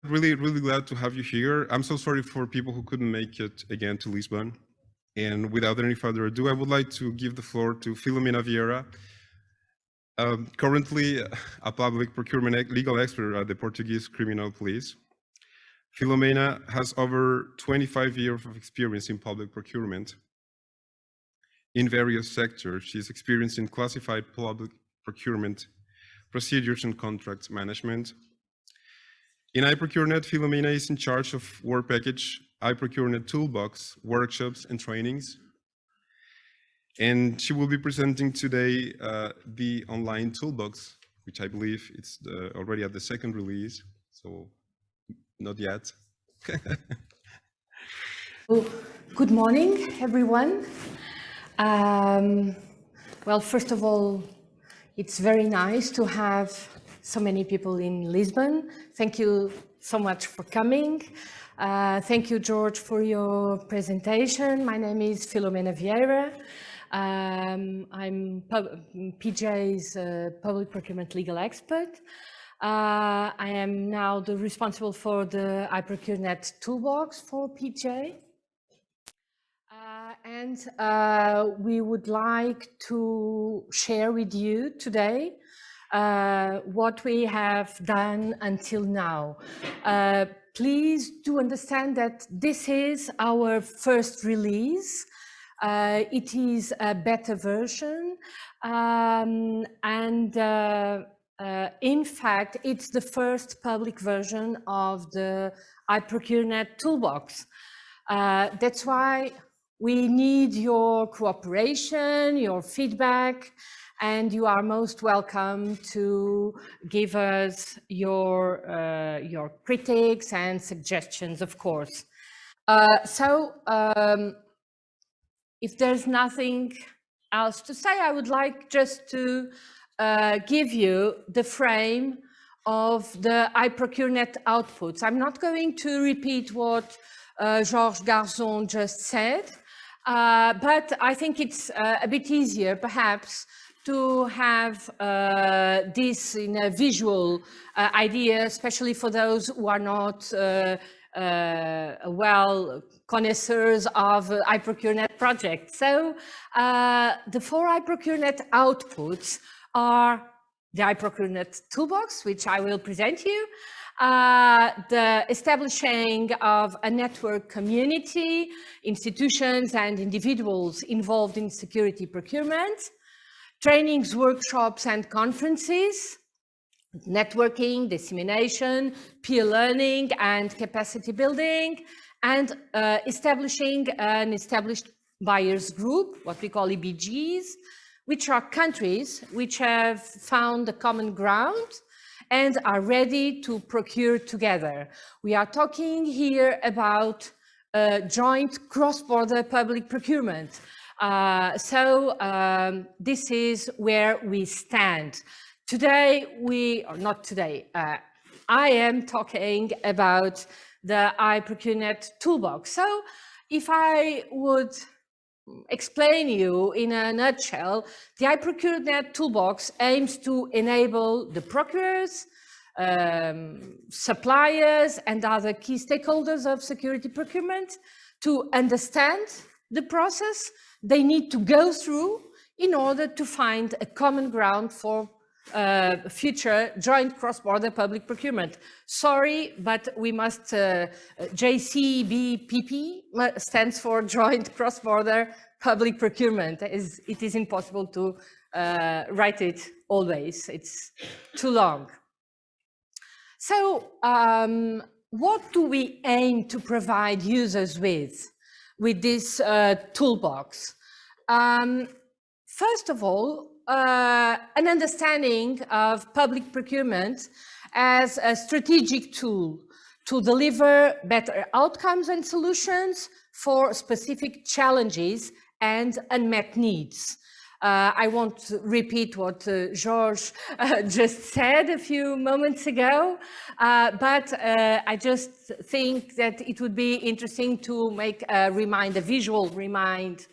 Really glad to have you here. I'm so sorry for people who couldn't make it again to Lisbon. And without any further ado, I would like to give the floor to Filomena Vieira, currently a public procurement legal expert at the Portuguese Criminal Police. Filomena has over 25 years of experience in public procurement in various sectors. She's experienced in classified public procurement procedures and contract management. In iProcureNet, Filomena is in charge of work package, iProcureNet Toolbox, workshops and trainings. And she will be presenting today the online Toolbox, which I believe it's already at the second release, so not yet. Good morning, everyone. Well, first of all, it's very nice to have so many people in Lisbon. Thank you so much for coming. Thank you, George, for your presentation. My name is Filomena Vieira. I'm PJ's public procurement legal expert. I am now responsible for the iProcureNet Toolbox for PJ. We would like to share with you today what we have done until now. Please do understand that this is our first release. It is a beta version, in fact, it's the first public version of the iProcureNet Toolbox. That's why we need your cooperation, your feedback, and you are most welcome to give us your critiques and suggestions, of course. If there's nothing else to say, I would like just to give you the frame of the iProcureNet outputs. I'm not going to repeat what Georges Garzon just said, but I think it's a bit easier, perhaps, to have this in a visual idea, especially for those who are not connoisseurs of iProcureNet project. So the four iProcureNet outputs are the iProcureNet Toolbox, which I will present you, the establishing of a network community, institutions and individuals involved in security procurement, trainings, workshops and conferences, networking, dissemination, peer learning and capacity building, and establishing an established buyers group, what we call EBGs, which are countries which have found a common ground and are ready to procure together. We are talking here about joint cross-border public procurement. This is where we stand. Today, I am talking about the iProcureNet Toolbox. So if I would explain you in a nutshell, the iProcureNet Toolbox aims to enable the procurers, suppliers and other key stakeholders of security procurement to understand the process they need to go through in order to find a common ground for future joint cross-border public procurement. Sorry, but we must, JCBPP stands for Joint Cross-Border Public Procurement. It is impossible to write it always, it's too long. So what do we aim to provide users with this toolbox? First of all, an understanding of public procurement as a strategic tool to deliver better outcomes and solutions for specific challenges and unmet needs. I won't repeat what Georges just said a few moments ago, but I just think that it would be interesting to make a visual remind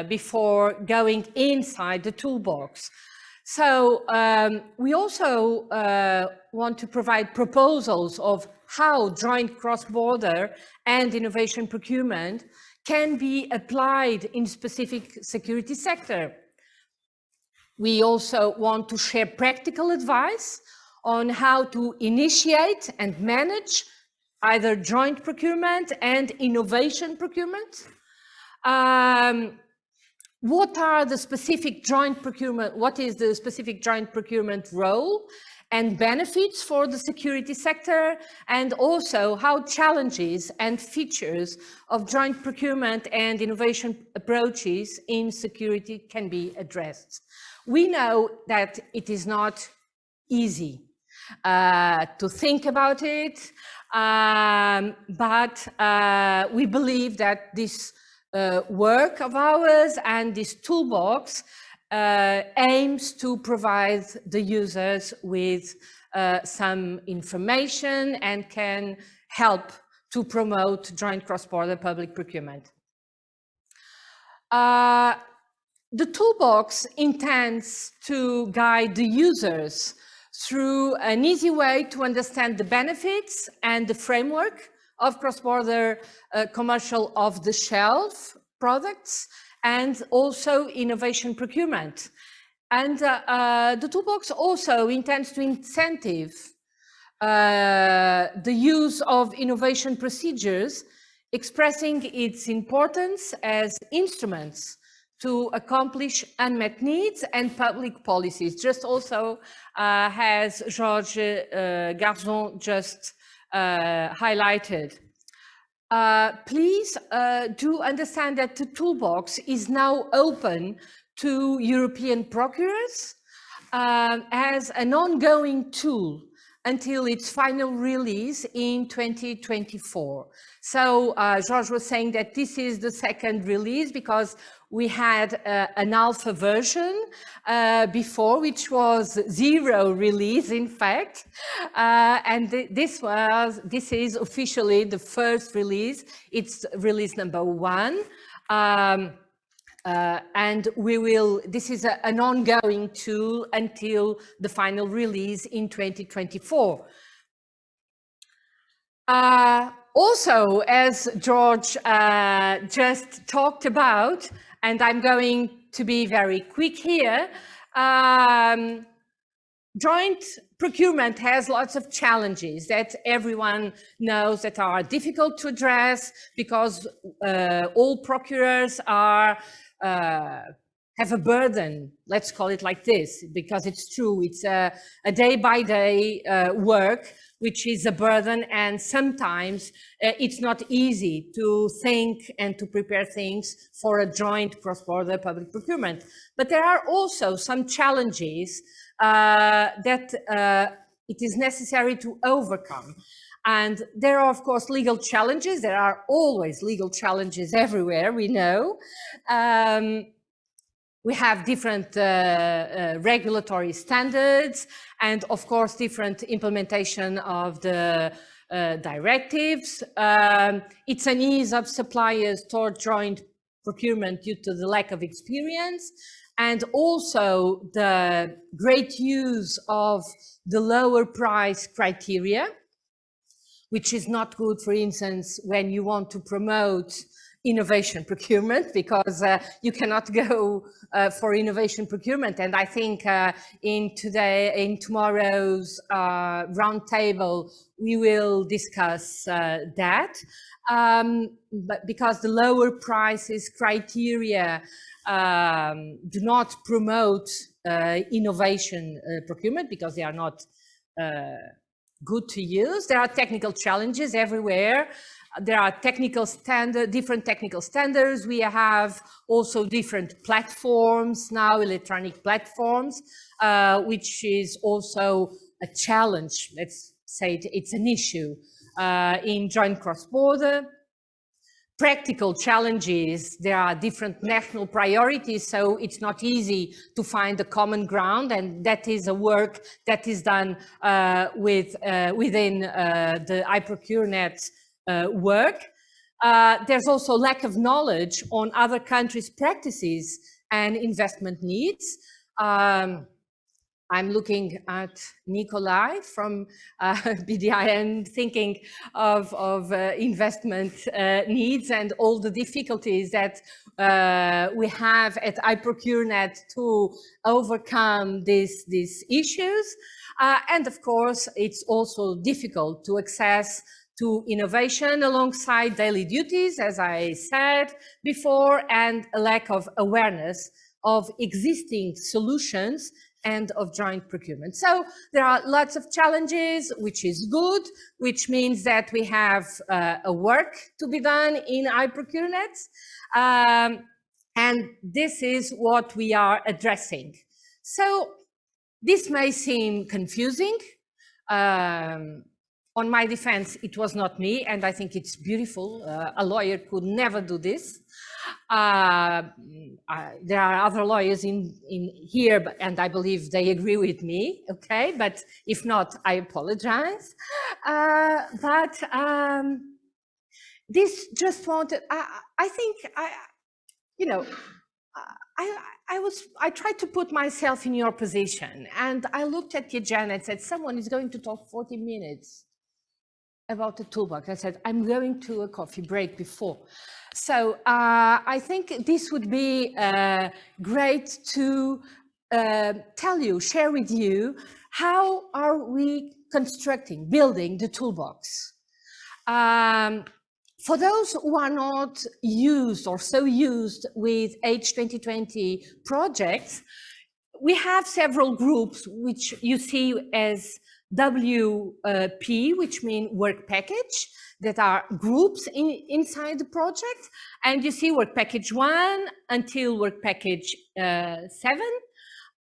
before going inside the toolbox. So we also want to provide proposals of how joint cross-border and innovation procurement can be applied in specific security sector. We also want to share practical advice on how to initiate and manage either joint procurement and innovation procurement. What are the specific joint procurement, what is the specific joint procurement role and benefits for the security sector, and also how challenges and features of joint procurement and innovation approaches in security can be addressed. We know that it is not easy to think about it, but we believe that this work of ours and this toolbox aims to provide the users with some information and can help to promote joint cross-border public procurement. The toolbox intends to guide the users through an easy way to understand the benefits and the framework of cross-border commercial off-the-shelf products and also innovation procurement. And the toolbox also intends to incentive the use of innovation procedures, expressing its importance as instruments to accomplish unmet needs and public policies, just also as Georges Garzon just highlighted. Please do understand that the toolbox is now open to European procurers as an ongoing tool until its final release in 2024. So Georges was saying that this is the second release because we had an alpha version before, which was 0 release, in fact, and this is officially the first release. It's release number 1, and this is an ongoing tool until the final release in 2024. Also, as George just talked about, and I'm going to be very quick here, joint procurement has lots of challenges that everyone knows that are difficult to address because all procurers are have a burden, let's call it like this, because it's true, it's a day-by-day work, which is a burden, and sometimes it's not easy to think and to prepare things for a joint cross-border public procurement. But there are also some challenges that it is necessary to overcome. And there are, of course, legal challenges. There are always legal challenges everywhere, we know. We have different regulatory standards and, of course, different implementation of the directives. It's an ease of suppliers toward joint procurement due to the lack of experience, and also the great use of the lower price criteria, which is not good, for instance, when you want to promote innovation procurement, because you cannot go for innovation procurement. And I think in tomorrow's roundtable, we will discuss that. But because the lower prices criteria do not promote innovation procurement, because they are not good to use. There are technical challenges everywhere. There are different technical standards. We have also different platforms now, electronic platforms, which is also a challenge. Let's say it's an issue in joint cross-border. Practical challenges, there are different national priorities, so it's not easy to find a common ground, and that is a work that is done within the iProcureNet work. There's also lack of knowledge on other countries' practices and investment needs. I'm looking at Nikolai from BDI and thinking of investment needs and all the difficulties that we have at iProcureNet to overcome these issues. And of course, it's also difficult to access to innovation alongside daily duties, as I said before, and a lack of awareness of existing solutions and of joint procurement. So there are lots of challenges, which is good, which means that we have a work to be done in iProcureNet. And this is what we are addressing. So this may seem confusing. On my defense, it was not me, and I think it's beautiful. A lawyer could never do this. There are other lawyers in here, and I believe they agree with me, okay? But if not, I apologize. This just wanted, I think, you know, I tried to put myself in your position, and I looked at the agenda and said, someone is going to talk 40 minutes about the toolbox. I said, I'm going to a coffee break before. So I think this would be great to tell you, share with you, how are we constructing, building the toolbox? For those who are not used or so used with H2020 projects, we have several groups which you see as WP, which means work package, that are groups inside the project. And you see work package 1 until work package 7.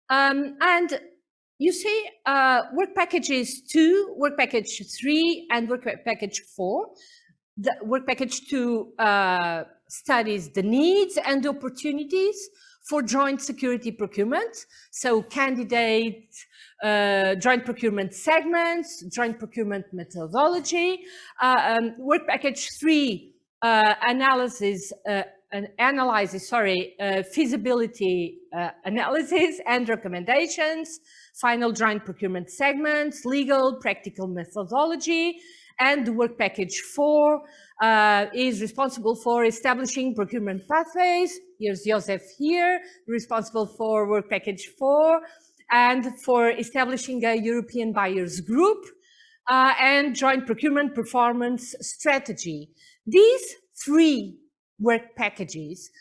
And you see work packages 2, work package 3, and work package 4. The work package 2 studies the needs and the opportunities for joint security procurement. So candidates, joint procurement segments, joint procurement methodology. Work package 3 analyzes feasibility analysis and recommendations, final joint procurement segments, legal, practical methodology. And the work package 4 is responsible for establishing procurement pathways. Here's Joseph here, responsible for work package 4, and for establishing a European buyers group and joint procurement performance strategy. These 3 work packages,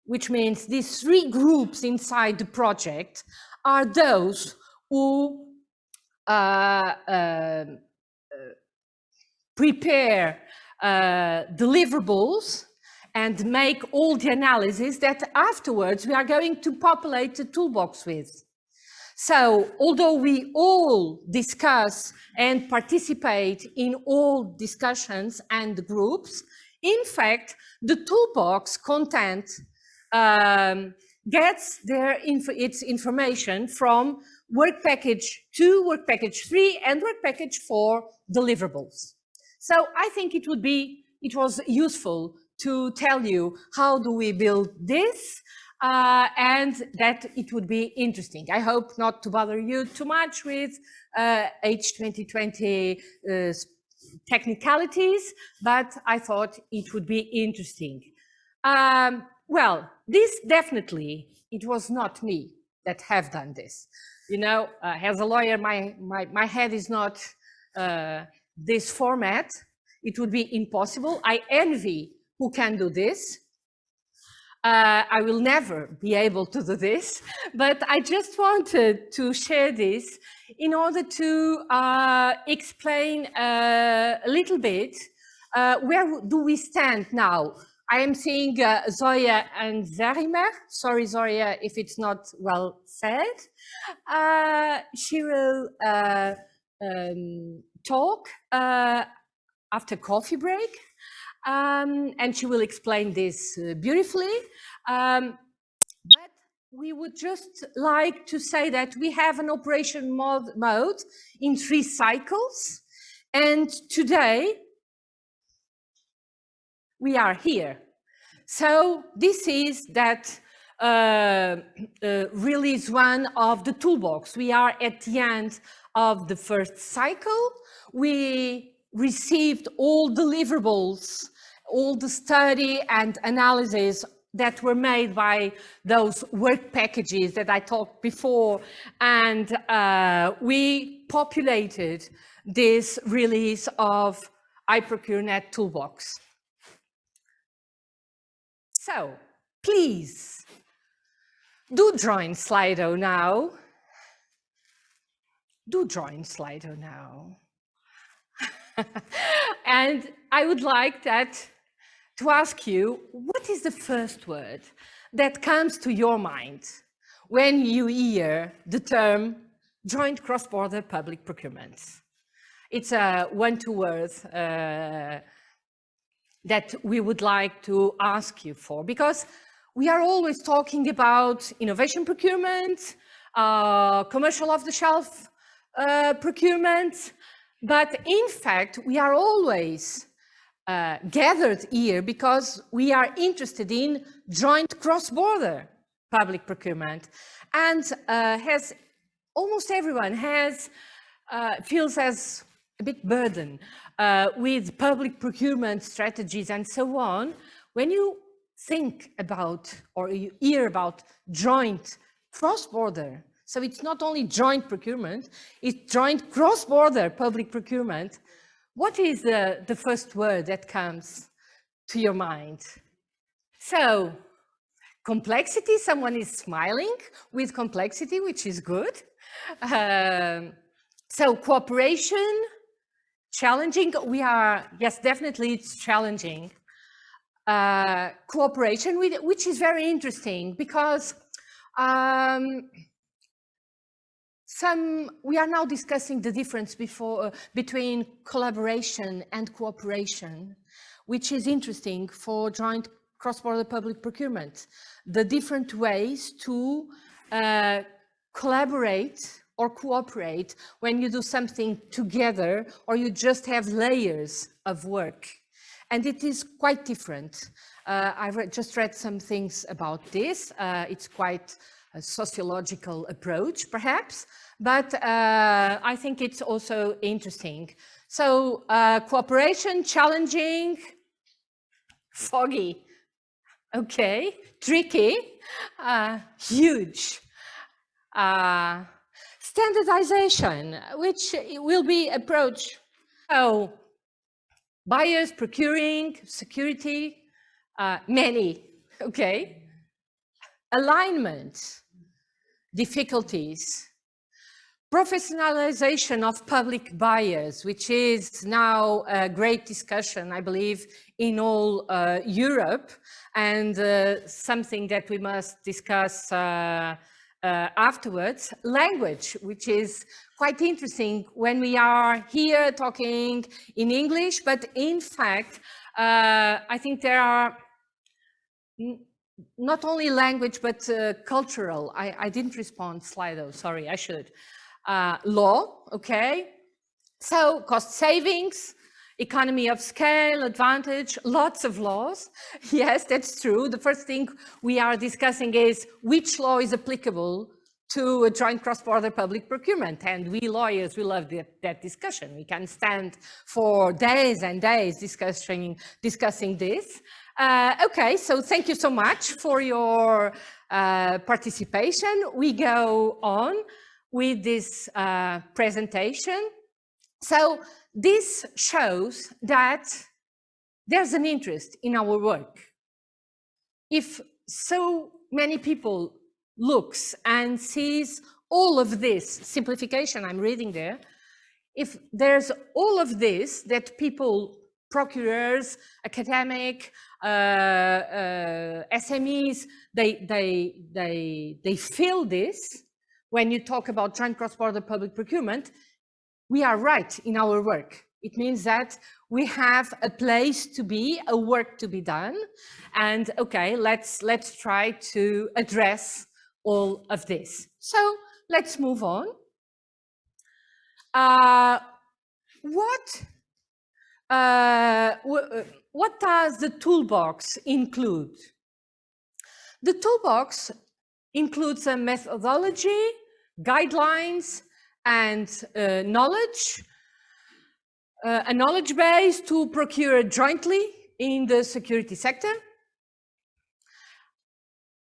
which means these 3 groups inside the project, are those who prepare deliverables and make all the analysis that afterwards we are going to populate the toolbox with. So although we all discuss and participate in all discussions and groups, in fact, the toolbox content gets its information from work package 2, work package 3, and work package 4 deliverables. So I think it was useful to tell you how do we build this, and that it would be interesting. I hope not to bother you too much with H2020 technicalities, but I thought it would be interesting. Well, this definitely, it was not me that have done this. You know, as a lawyer, my head is not this format. It would be impossible. I envy who can do this. I will never be able to do this, but I just wanted to share this in order to explain a little bit where do we stand now. I am seeing Zoya and Zarimer. Sorry, Zoya, if it's not well said. She will talk after coffee break. And she will explain this beautifully. But we would just like to say that we have an operation mode in 3 cycles. And today we are here. So this is that release one of the Toolbox. We are at the end of the first cycle. We received all deliverables, all the study and analysis that were made by those work packages that I talked before, and we populated this release of iProcureNet Toolbox. So, please, do join Slido now. Do join Slido now. And I would like to ask you, what is the first word that comes to your mind when you hear the term joint cross-border public procurement? It's a one-two word that we would like to ask you for, because we are always talking about innovation procurement, commercial off-the-shelf procurement, but in fact, we are always gathered here because we are interested in joint cross-border public procurement, and almost everyone feels as a big burden with public procurement strategies and so on. When you think about or you hear about joint cross-border, so it's not only joint procurement, it's joint cross-border public procurement, what is the first word that comes to your mind? So, complexity, someone is smiling with complexity, which is good. So, cooperation, challenging, yes, definitely it's challenging. Cooperation, which is very interesting because we are now discussing the difference between collaboration and cooperation, which is interesting for joint cross-border public procurement. The different ways to collaborate or cooperate when you do something together or you just have layers of work. And it is quite different. I just read some things about this. It's quite a sociological approach, perhaps, but I think it's also interesting. So cooperation, challenging, foggy, okay, tricky, huge. Standardization, which will be approached. So buyers, procuring, security, many, okay. Alignment, difficulties, professionalization of public buyers, which is now a great discussion, I believe, in all Europe, and something that we must discuss afterwards. Language, which is quite interesting when we are here talking in English, but in fact, I think there are not only language, but cultural. I didn't respond, Slido, sorry, I should. Law, okay. So cost savings, economy of scale, advantage, lots of laws. Yes, that's true. The first thing we are discussing is which law is applicable to a joint cross-border public procurement. And we lawyers, we love that discussion. We can stand for days and days discussing this. Okay, so thank you so much for your participation. We go on with this presentation. So this shows that there's an interest in our work. If so many people looks and sees all of this simplification I'm reading there, if there's all of this that people, procurers, academic, SMEs, they feel this when you talk about joint cross-border public procurement, we are right in our work. It means that we have a place to be, a work to be done, and okay, let's try to address all of this. So let's move on. What does the toolbox include? The toolbox includes a methodology, guidelines, and knowledge, a knowledge base to procure jointly in the security sector.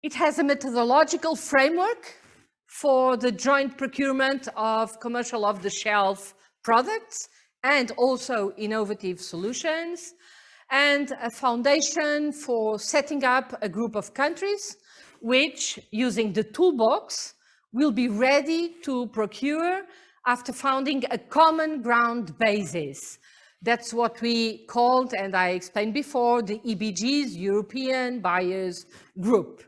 It has a methodological framework for the joint procurement of commercial off-the-shelf products and also innovative solutions, and a foundation for setting up a group of countries which, using the toolbox, will be ready to procure after founding a common ground basis. That's what we called, and I explained before, the EBG's European Buyers Group.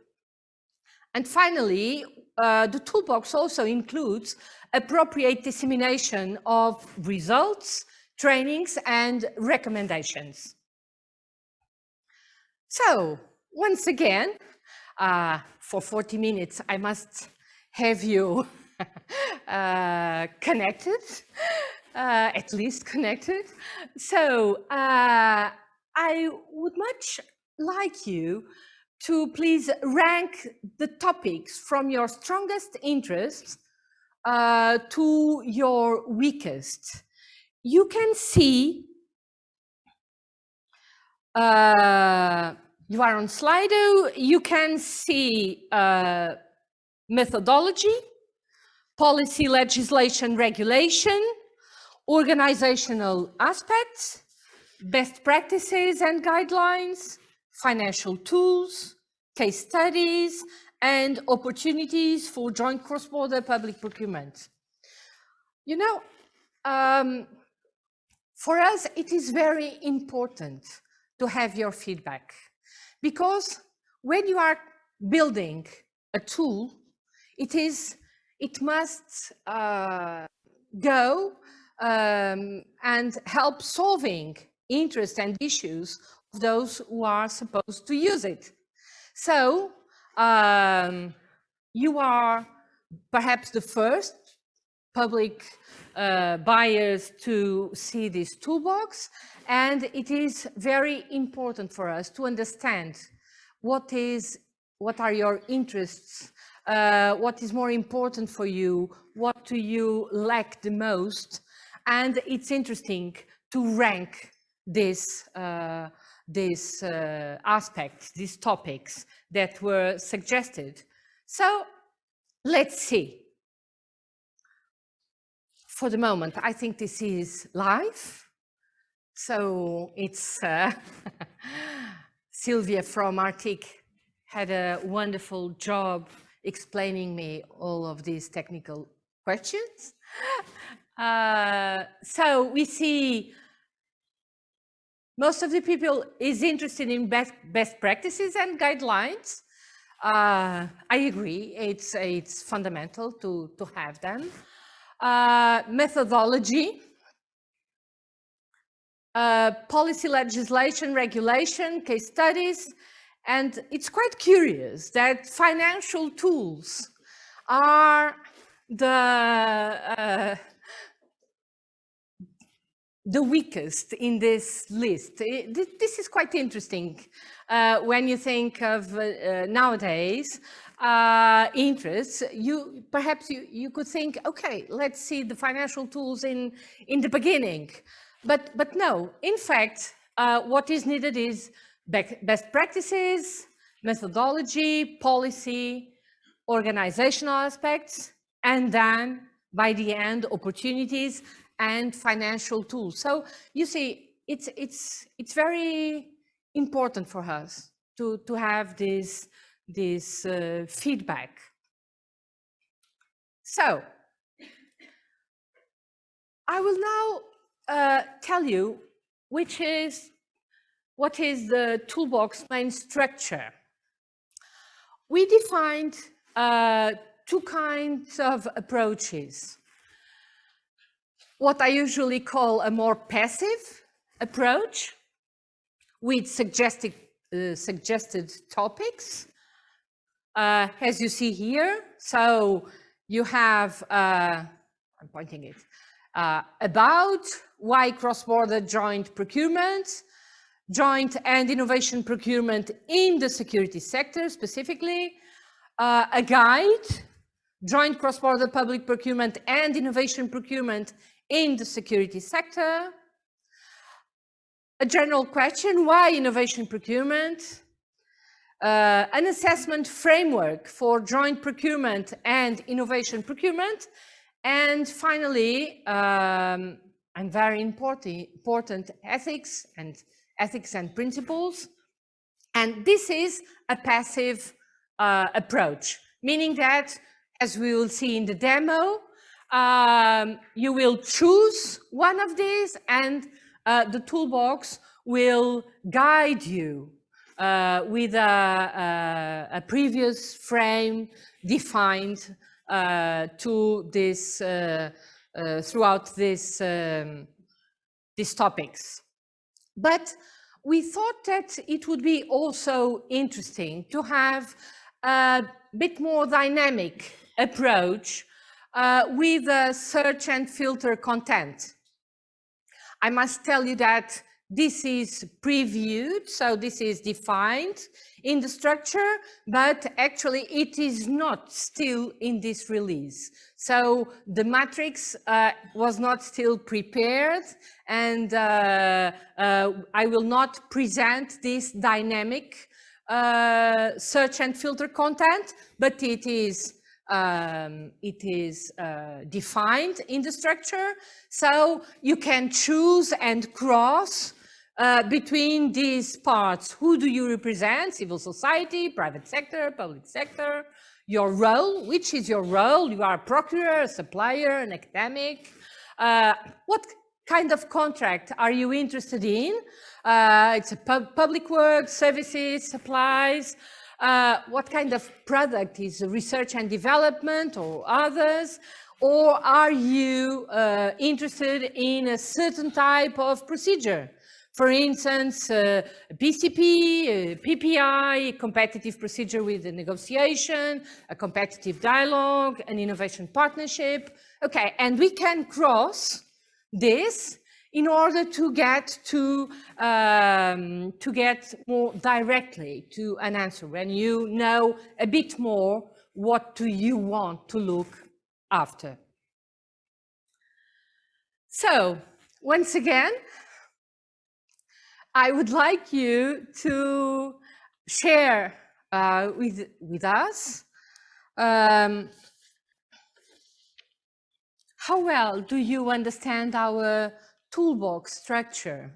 And finally, the toolbox also includes appropriate dissemination of results, trainings, and recommendations. So, once again, for 40 minutes, I must have you connected, at least connected. So, I would much like you to please rank the topics from your strongest interest to your weakest. You can see, you are on Slido, you can see methodology, policy, legislation, regulation, organizational aspects, best practices and guidelines, financial tools, case studies, and opportunities for joint cross-border public procurement. You know, for us, it is very important to have your feedback, because when you are building a tool, it must go and help solving interests and issues of those who are supposed to use it. So you are perhaps the first public buyers to see this toolbox, and it is very important for us to understand what are your interests, what is more important for you, what do you lack the most, and it's interesting to rank these aspects, these topics that were suggested. So let's see. For the moment, I think this is live. So it's Sylvia from Arctic had a wonderful job explaining me all of these technical questions. So we see most of the people is interested in best practices and guidelines. I agree, it's fundamental to have them. Methodology, policy, legislation, regulation, case studies, and it's quite curious that financial tools are the weakest in this list. This is quite interesting when you think of nowadays interests. Perhaps you could think, okay, let's see the financial tools in the beginning, but no. In fact, what is needed is best practices, methodology, policy, organizational aspects, and then by the end, opportunities and financial tools. So you see, it's very important for us to have this feedback. So I will now tell you what is the toolbox main structure. We defined two kinds of approaches. What I usually call a more passive approach with suggested topics, as you see here. So you have, I'm pointing it, about why cross-border joint procurement, joint and innovation procurement in the security sector specifically, a guide, joint cross-border public procurement and innovation procurement in the security sector, a general question, why innovation procurement, an assessment framework for joint procurement and innovation procurement, and finally, and very important, ethics and principles. And this is a passive approach, meaning that, as we will see in the demo, you will choose one of these and the toolbox will guide you with a previous frame defined to this throughout these topics. But we thought that it would be also interesting to have a bit more dynamic approach with a search and filter content. I must tell you that this is previewed, so this is defined in the structure, but actually it is not still in this release. So the matrix was not still prepared, and I will not present this dynamic search and filter content, but it is defined in the structure. So you can choose and cross between these parts. Who do you represent? Civil society, private sector, public sector, your role. Which is your role? You are a procurer, a supplier, an academic. What kind of contract are you interested in? It's a public work, services, supplies. What kind of product is research and development or others? Or are you interested in a certain type of procedure? For instance, PCP, PPI, competitive procedure with a negotiation, a competitive dialogue, an innovation partnership. Okay, and we can cross this in order to get more directly to an answer, when you know a bit more what do you want to look after. So once again, I would like you to share with us how well do you understand our toolbox structure?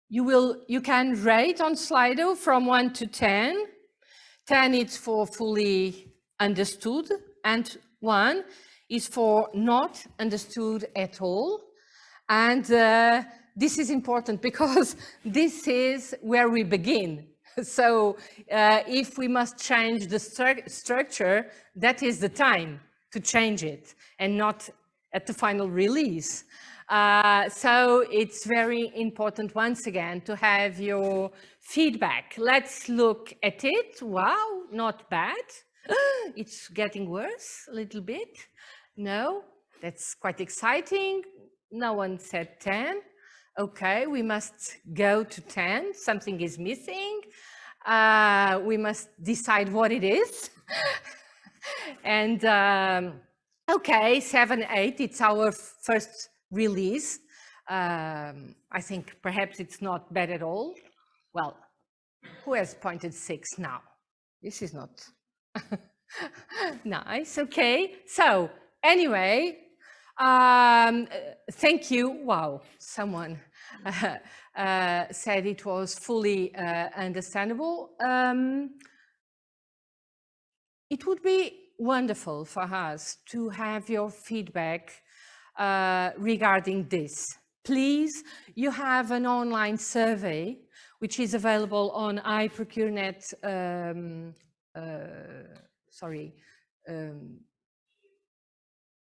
You can rate on Slido from 1 to 10. 10 is for fully understood, and 1 is for not understood at all. And this is important because this is where we begin. So if we must change the structure, that is the time to change it, and not at the final release. So it's very important, once again, to have your feedback. Let's look at it. Wow, not bad. It's getting worse a little bit. No, that's quite exciting. No one said 10. Okay, we must go to 10. Something is missing. We must decide what it is. And okay, 7, 8, it's our first release. I think perhaps it's not bad at all. Well, who has pointed 6 now? This is not nice. Okay, so anyway, thank you. Wow, someone said it was fully understandable. It would be wonderful for us to have your feedback regarding this. Please, you have an online survey which is available on iProcureNet,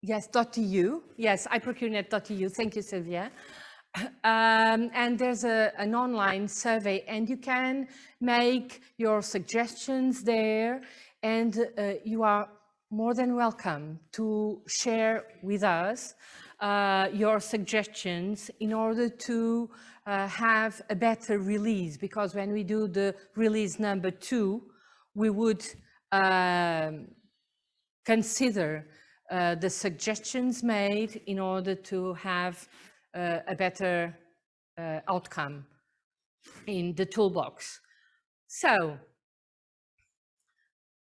yes, .eu. Yes, iProcureNet.eu. Thank you, Sylvia. And there's an online survey, and you can make your suggestions there, and you are more than welcome to share with us your suggestions in order to have a better release, because when we do the release number 2, we would consider the suggestions made in order to have a better outcome in the toolbox. So,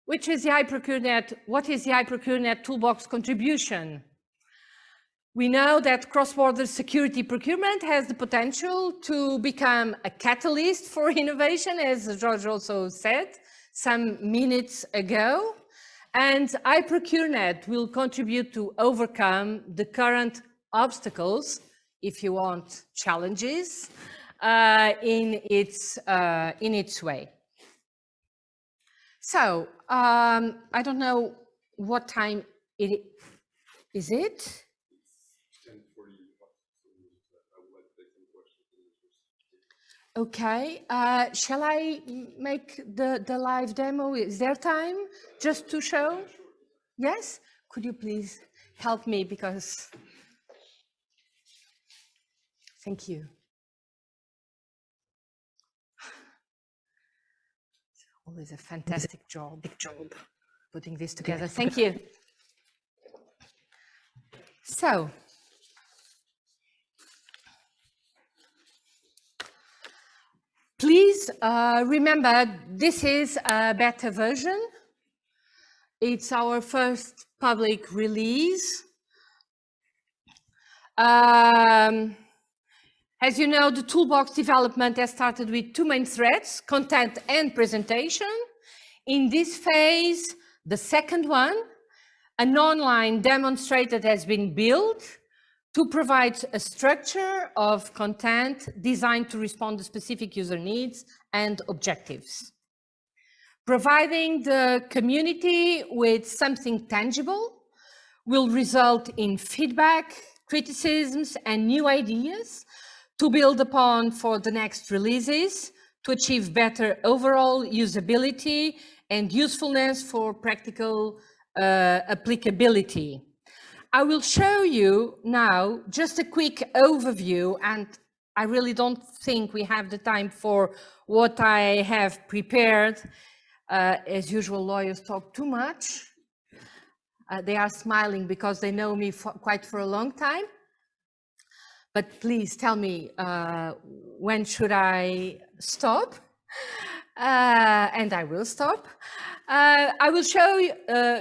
which is the iProcureNet? What is the iProcureNet toolbox contribution? We know that cross-border security procurement has the potential to become a catalyst for innovation, as George also said some minutes ago. And iProcureNet will contribute to overcome the current obstacles, if you want, challenges, in its way. So, I don't know what time it is. It? Okay, shall I make the live demo? Is there time just to show? Yes? Could you please help me, because... Thank you. It's always a fantastic job putting this together. Thank you. So, please remember, this is a beta version. It's our first public release. As you know, the toolbox development has started with 2 main threads, content and presentation. In this phase, the second one, an online demonstrator has been built to provide a structure of content designed to respond to specific user needs and objectives. Providing the community with something tangible will result in feedback, criticisms, and new ideas to build upon for the next releases to achieve better overall usability and usefulness for practical applicability. I will show you now just a quick overview, and I really don't think we have the time for what I have prepared. As usual, lawyers talk too much. They are smiling because they know me quite for a long time. But please tell me, when should I stop? And I will stop. I will show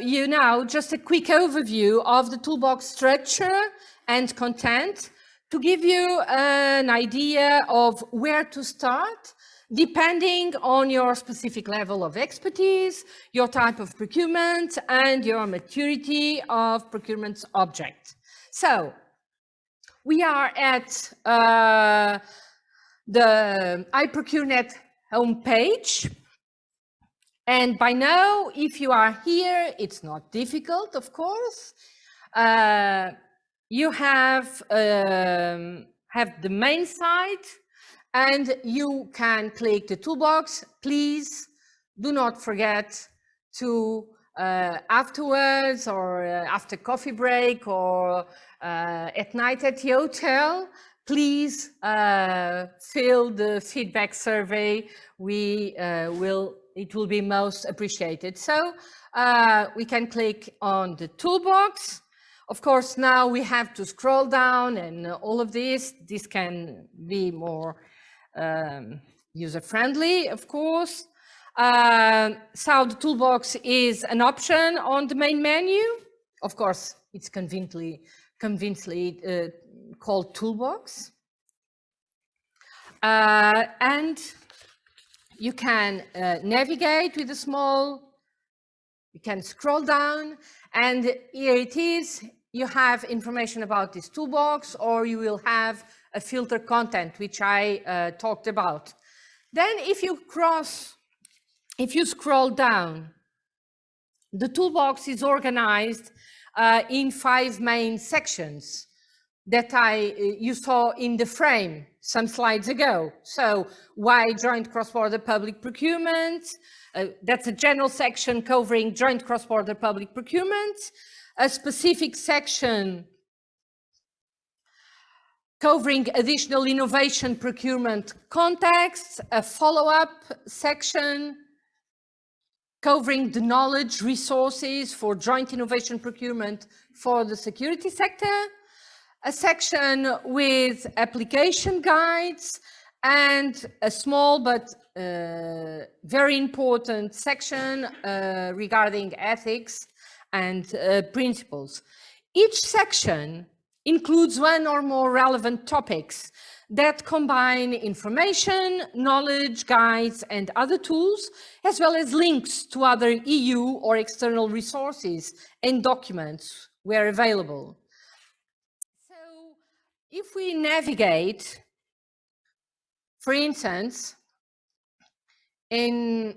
you now just a quick overview of the toolbox structure and content to give you an idea of where to start, depending on your specific level of expertise, your type of procurement, and your maturity of procurement's object. So, we are at the iProcureNet homepage. And by now, if you are here, it's not difficult, of course. You have the main site, and you can click the toolbox. Please do not forget to, afterwards or after coffee break or at night at the hotel, please fill the feedback survey. It will be most appreciated. So we can click on the toolbox. Of course, now we have to scroll down and all of this. This can be more user-friendly, of course. So the toolbox is an option on the main menu. Of course, it's conveniently called Toolbox. And you can navigate with a small, you can scroll down, and here it is. You have information about this toolbox, or you will have a filter content, which I talked about. Then if you scroll down, the toolbox is organized in 5 main sections. that you saw in the frame some slides ago. So why joint cross-border public procurement? That's a general section covering joint cross-border public procurement, a specific section covering additional innovation procurement contexts, a follow-up section covering the knowledge resources for joint innovation procurement for the security sector, a section with application guides, and a small but very important section regarding ethics and principles. Each section includes one or more relevant topics that combine information, knowledge, guides, and other tools, as well as links to other EU or external resources and documents where available. So if we navigate, for instance, in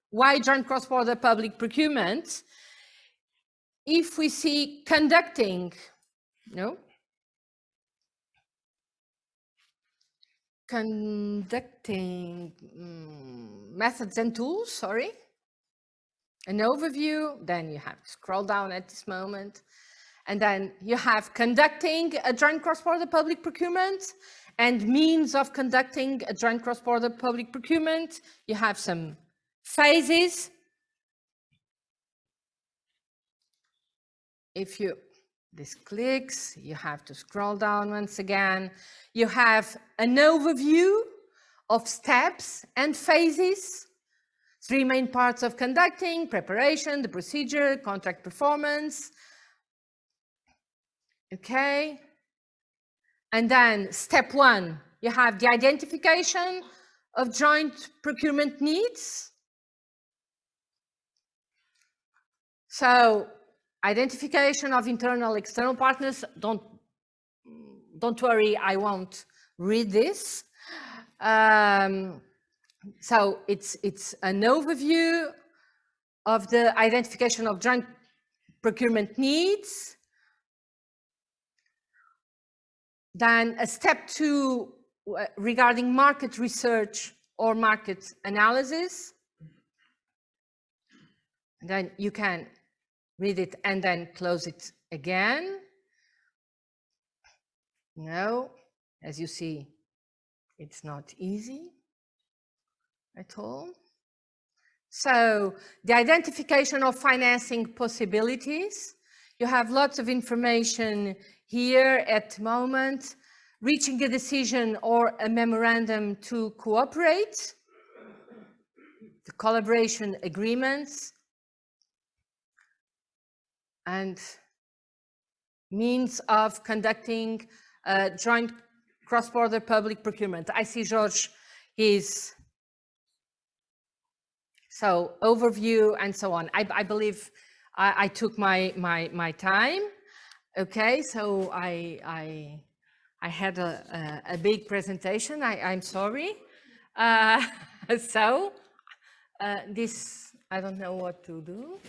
why joint cross-border public procurement, if we see conducting methods and tools, sorry, an overview, then you have to scroll down at this moment, and then you have conducting a joint cross-border public procurement and means of conducting a joint cross-border public procurement. You have some phases. If this clicks, you have to scroll down once again. You have an overview of steps and phases, 3 main parts of conducting: preparation, the procedure, contract performance. Okay. And then step 1, you have the identification of joint procurement needs. So identification of internal, external partners, don't worry, I won't read this. So it's an overview of the identification of joint procurement needs. Then a step 2 regarding market research or market analysis. And then you can read it and then close it again. No, as you see, it's not easy at all. So the identification of financing possibilities. You have lots of information here at the moment. Reaching a decision or a memorandum to cooperate. The collaboration agreements. And means of conducting joint cross-border public procurement. I see George is, so overview and so on. I believe I took my time. Okay, so I had a big presentation. I'm sorry. So this, I don't know what to do.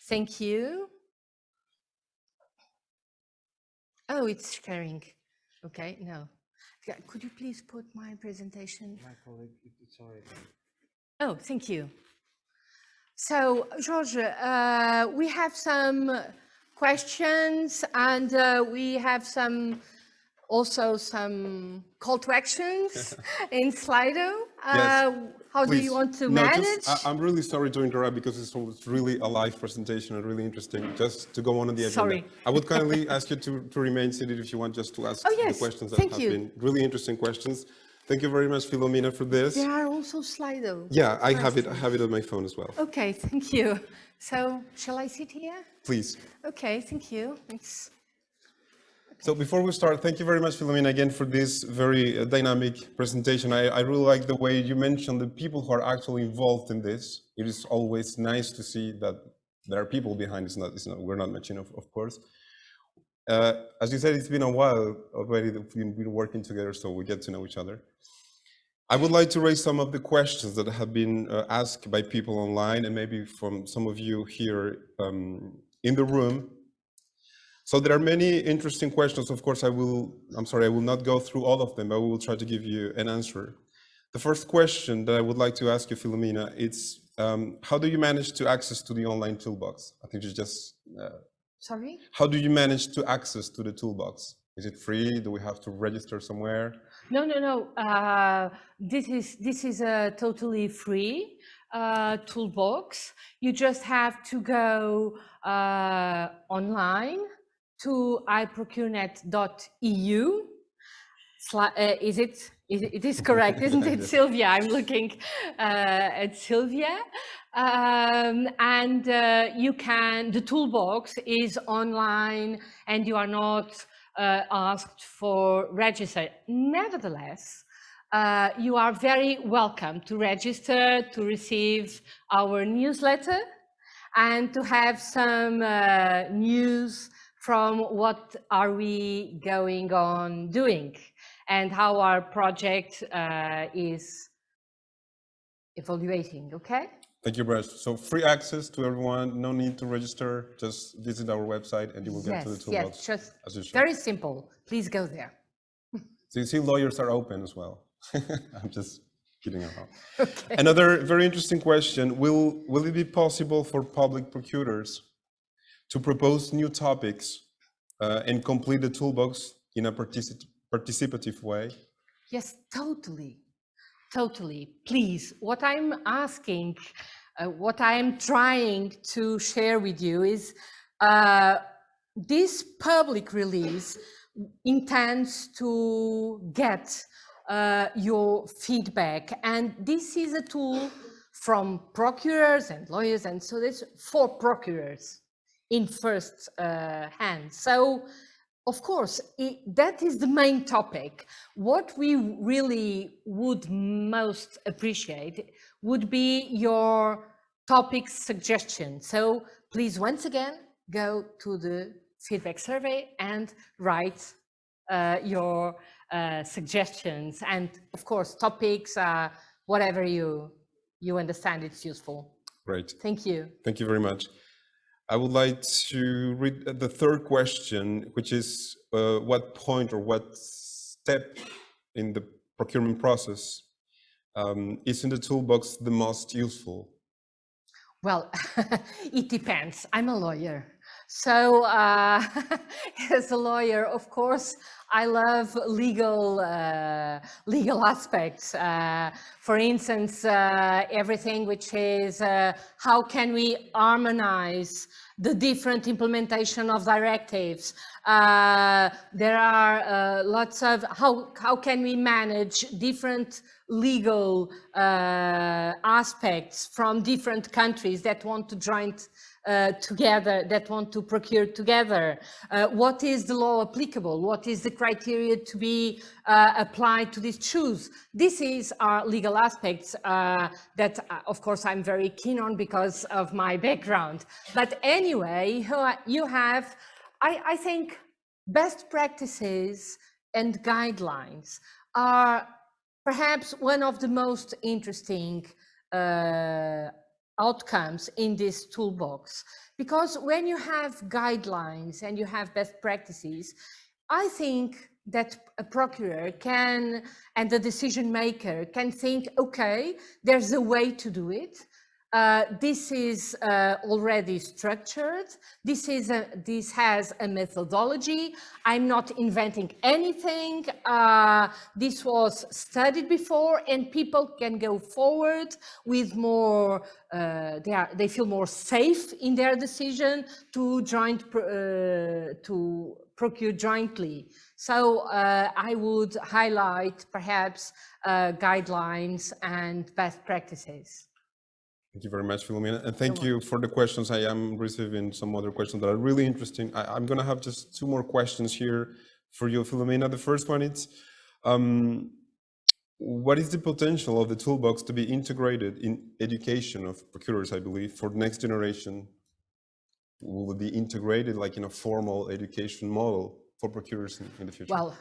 Thank you. Oh, it's sharing. Okay, no. Could you please put my presentation? My colleague, it's all right. Oh, thank you. So, George, we have some questions and we have also some call to actions in Slido. Yes, how please. do you want to No, manage? I'm really sorry to interrupt because it's really a live presentation and really interesting. Just to go on the agenda. Sorry. I would kindly ask you to remain seated if you want, just to ask the questions that have been really interesting questions. Thank you very much, Filomena, for this. There are also Slido. Yeah, I have it on my phone as well. Okay, thank you. So, shall I sit here? Please. Okay, thank you. Thanks. So before we start, thank you very much, Filomena, again for this very dynamic presentation. I really like the way you mentioned the people who are actually involved in this. It is always nice to see that there are people behind. We're not mentioning, of course. As you said, it's been a while already that we've been working together, so we get to know each other. I would like to raise some of the questions that have been asked by people online and maybe from some of you here in the room. So there are many interesting questions. Of course, I'm sorry, I will not go through all of them, but we will try to give you an answer. The first question that I would like to ask you, Filomena, it's how do you manage to access to the online toolbox? I think you just... Sorry? How do you manage to access to the toolbox? Is it free? Do we have to register somewhere? No. This is a totally free toolbox. You just have to go online to iProcureNet.eu. It is correct, isn't it, Sylvia? I'm looking at Sylvia. The toolbox is online and you are not asked for register. Nevertheless, you are very welcome to register, to receive our newsletter and to have some news from what are we going on doing and how our project is evaluating, okay? Thank you, Brad. So free access to everyone, no need to register, just visit our website and you will get to the toolbox. Yes, just as usual. very simple. Please go there. So you see, lawyers are open as well. I'm just kidding around. Okay. Another very interesting question, will it be possible for public procurers to propose new topics and complete the toolbox in a participative way? Yes, totally. Please, what I'm asking, what I'm trying to share with you is this public release intends to get your feedback, and this is a tool from procurers and lawyers, and so this for procurers in first hand. So of course, that is the main topic. What we really would most appreciate would be your topic suggestions. So please, once again, go to the feedback survey and write your suggestions. And of course, topics, whatever you understand it's useful. Great. Thank you. Thank you very much. I would like to read the third question, which is what point or what step in the procurement process is in the toolbox the most useful? Well, it depends. I'm a lawyer. So as a lawyer, of course, I love legal aspects. For instance, everything which is how can we harmonize the different implementation of directives. There are lots of how can we manage different legal aspects from different countries that want to join together, that want to procure together. What is the law applicable? What is the criteria to be applied to these choose? This is our legal aspects that, of course, I'm very keen on because of my background. But anyway, you have, I think, best practices and guidelines are perhaps one of the most interesting outcomes in this toolbox, because when you have guidelines and you have best practices, I think that a procurer can, and the decision maker can think, okay, there's a way to do it. This is already structured. This has a methodology. I'm not inventing anything. This was studied before, and people can go forward with more. They feel more safe in their decision to procure jointly. So I would highlight perhaps guidelines and best practices. Thank you very much, Filomena. And thank you for the questions. I am receiving some other questions that are really interesting. I'm going to have just two more questions here for you, Filomena. The first one is, what is the potential of the toolbox to be integrated in education of procurers, I believe, for the next generation? Will it be integrated like in a formal education model for procurers in the future? Well,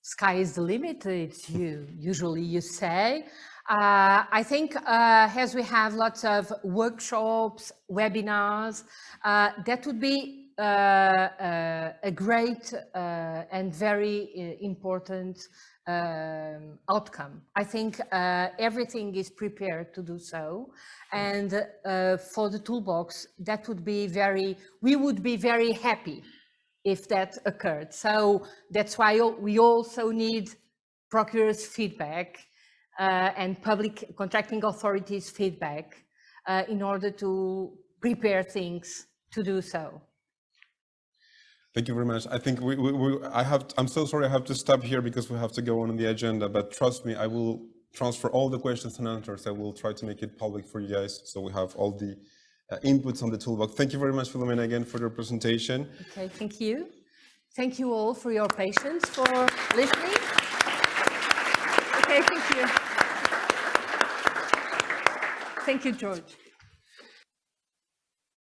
sky is the limit, it's usually you say. I think as we have lots of workshops, webinars, that would be a great and very important outcome. I think everything is prepared to do so, and for the toolbox, that would be we would be very happy if that occurred. So that's why we also need procurers' feedback and public contracting authorities' feedback in order to prepare things to do so. Thank you very much. I think I'm so sorry I have to stop here because we have to go on the agenda, but trust me, I will transfer all the questions and answers. I will try to make it public for you guys so we have all the inputs on the toolbox. Thank you very much, Filomena, again for your presentation. Okay, thank you. Thank you all for your patience, for listening. Okay, thank you. Thank you, George.